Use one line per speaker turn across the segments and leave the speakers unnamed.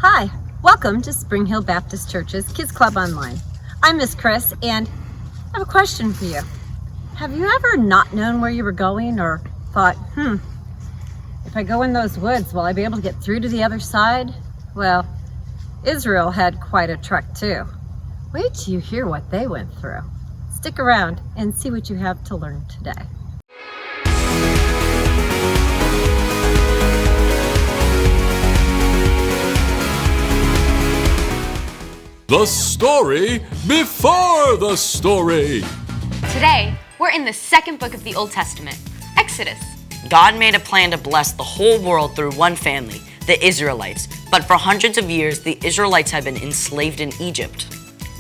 Hi, welcome to Spring Hill Baptist Church's Kids Club Online. I'm Miss Chris, and I have a question for you. Have you ever not known where you were going or thought, if I go in those woods, will I be able to get through to the other side? Well, Israel had quite a trek too. Wait till you hear what they went through. Stick around and see what you have to learn today.
The story before the story.
Today, we're in the second book of the Old Testament, Exodus.
God made a plan to bless the whole world through one family, the Israelites. But for hundreds of years, the Israelites had been enslaved in Egypt.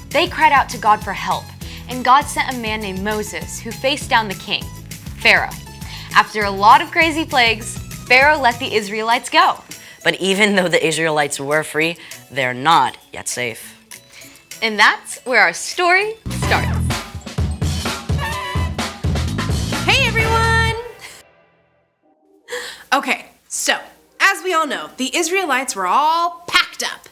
They cried out to God for help, and God sent a man named Moses who faced down the king, Pharaoh. After a lot of crazy plagues, Pharaoh let the Israelites go.
But even though the Israelites were free, they're not yet safe.
And that's where our story starts.
Hey everyone! Okay, so as we all know, the Israelites were all packed up.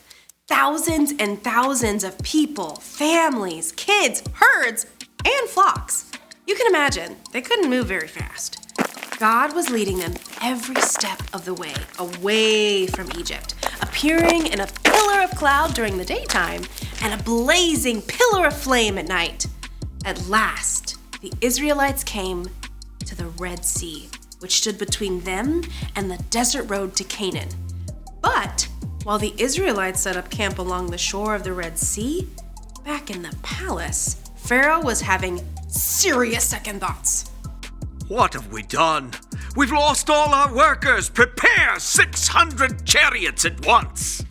Thousands and thousands of people, families, kids, herds, and flocks. You can imagine, they couldn't move very fast. God was leading them every step of the way, away from Egypt, appearing in a pillar of cloud during the daytime and a blazing pillar of flame at night. At last, the Israelites came to the Red Sea, which stood between them and the desert road to Canaan. But while the Israelites set up camp along the shore of the Red Sea, back in the palace, Pharaoh was having serious second thoughts.
What have we done? We've lost all our workers. Prepare 600 chariots at once.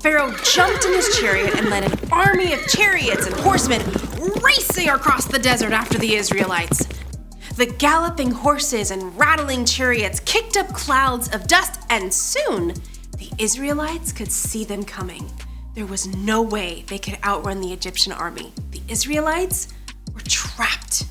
Pharaoh jumped in his chariot and led an army of chariots and horsemen racing across the desert after the Israelites. The galloping horses and rattling chariots kicked up clouds of dust, and soon the Israelites could see them coming. There was no way they could outrun the Egyptian army. The Israelites were trapped.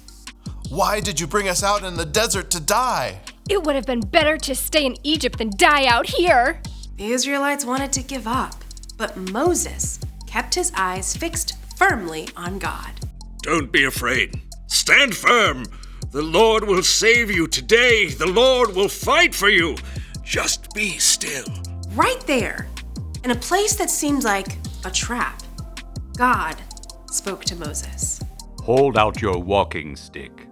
Why did you bring us out in the desert to die?
It would have been better to stay in Egypt than die out here.
The Israelites wanted to give up, but Moses kept his eyes fixed firmly on God.
Don't be afraid. Stand firm. The Lord will save you today. The Lord will fight for you. Just be still.
Right there, in a place that seemed like a trap, God spoke to Moses.
Hold out your walking stick.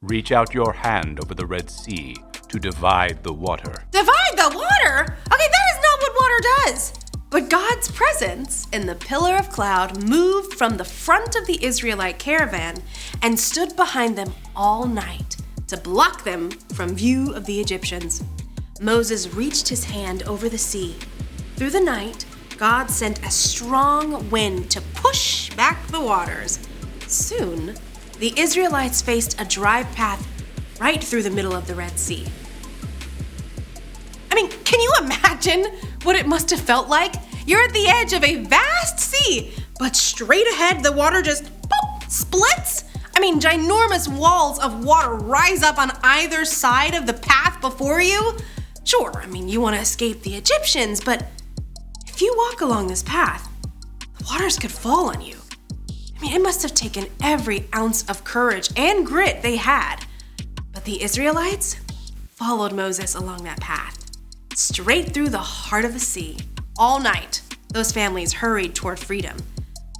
Reach out your hand over the Red Sea to divide the water.
Divide the water? Okay, that is not what water does. But God's presence in the pillar of cloud moved from the front of the Israelite caravan and stood behind them all night to block them from view of the Egyptians. Moses reached his hand over the sea. Through the night, God sent a strong wind to push back the waters. Soon, the Israelites faced a dry path right through the middle of the Red Sea. I mean, can you imagine what it must have felt like? You're at the edge of a vast sea, but straight ahead the water just splits. I mean, ginormous walls of water rise up on either side of the path before you. Sure, I mean, you want to escape the Egyptians, but if you walk along this path, the waters could fall on you. I mean, it must have taken every ounce of courage and grit they had. But the Israelites followed Moses along that path, straight through the heart of the sea. All night, those families hurried toward freedom.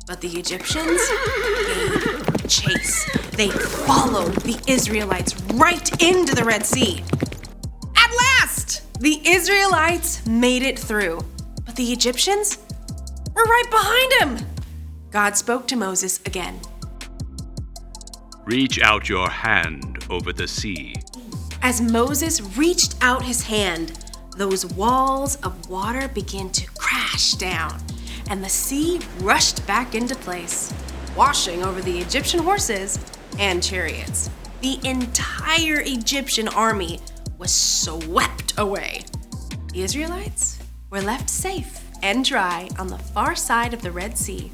But the Egyptians gave chase. They followed the Israelites right into the Red Sea. At last, the Israelites made it through. But the Egyptians were right behind them. God spoke to Moses again.
Reach out your hand over the sea.
As Moses reached out his hand, those walls of water began to crash down, and the sea rushed back into place, washing over the Egyptian horses and chariots. The entire Egyptian army was swept away. The Israelites were left safe and dry on the far side of the Red Sea.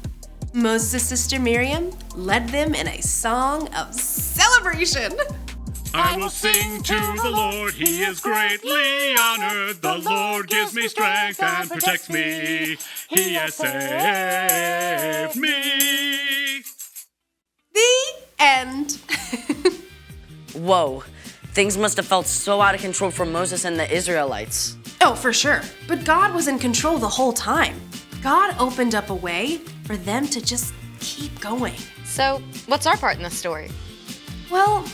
Moses' sister Miriam led them in a song of celebration.
I will sing to the Lord, He is greatly honored. The Lord gives me strength and protects me. He has saved me.
The end.
Whoa, things must have felt so out of control for Moses and the Israelites.
Oh, for sure. But God was in control the whole time. God opened up a way for them to just keep going.
So, what's our part in the story?
Well,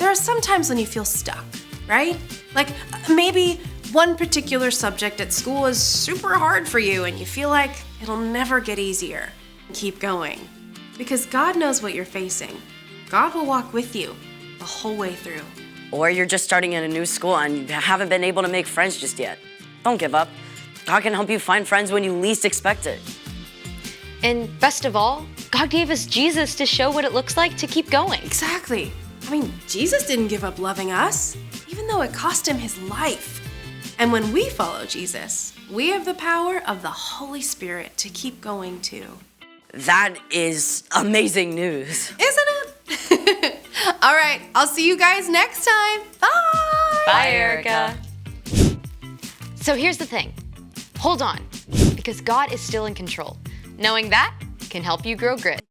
there are some times when you feel stuck, right? Like maybe one particular subject at school is super hard for you and you feel like it'll never get easier. Keep going. Because God knows what you're facing. God will walk with you the whole way through.
Or you're just starting in a new school and you haven't been able to make friends just yet. Don't give up. God can help you find friends when you least expect it.
And best of all, God gave us Jesus to show what it looks like to keep going.
Exactly. I mean, Jesus didn't give up loving us, even though it cost him his life. And when we follow Jesus, we have the power of the Holy Spirit to keep going too.
That is amazing news.
Isn't it? All right, I'll see you guys next time. Bye.
Bye, Erica. So here's the thing. Hold on, because God is still in control. Knowing that can help you grow grit.